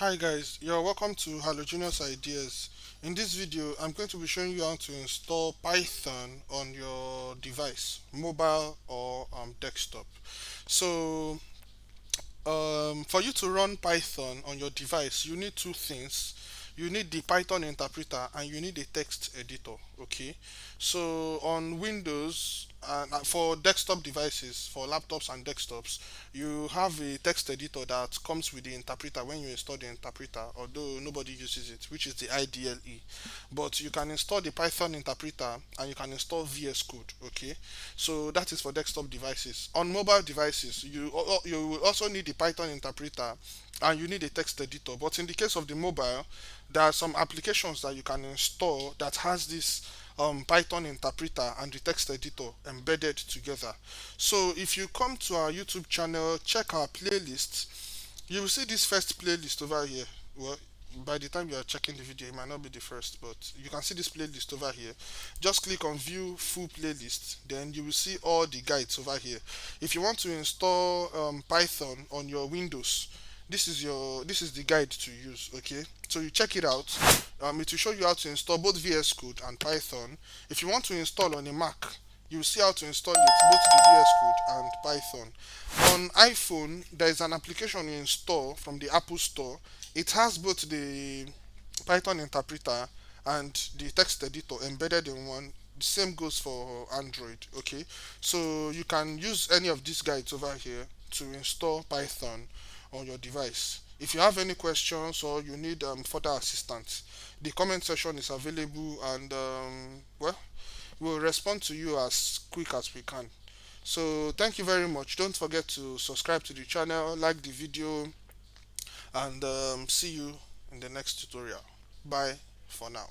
Hi guys, you're welcome to Halogenous Ideas. In this video, I'm going to be showing you how to install Python on your device, mobile or desktop. So, for you to run Python on your device, you need two things. You need the Python interpreter and you need a text editor. Okay, so on Windows and for desktop devices, for laptops and desktops, you have a text editor that comes with the interpreter when you install the interpreter, although nobody uses it, which is the IDLE. But you can install the Python interpreter and you can install VS Code. Okay, so that is for desktop devices. On mobile devices, you will also need the Python interpreter and you need a text editor. But in the case of the mobile, there are some applications that you can install that has this Python interpreter and the text editor embedded together. So if you come to our YouTube channel, check our playlist, you will see this first playlist over here. Well, by the time you are checking the video, it might not be the first, but you can see this playlist over here. Just click on view full playlist, then you will see all the guides over here. If you want to install Python on your Windows, this is the guide to use. Okay, so you check it out. It will show you how to install both VS Code and Python. If you want to install on a Mac, you will see how to install it, both the VS Code and Python. On iPhone, there is an application you install from the Apple Store. It has both the Python interpreter and the text editor embedded in one. The same goes for Android. Okay, so you can use any of these guides over here to install Python on your device. If you have any questions or you need further assistance, the comment section is available, and we'll respond to you as quick as we can. So thank you very much. Don't forget to subscribe to the channel, like the video, and see you in the next tutorial. Bye for now.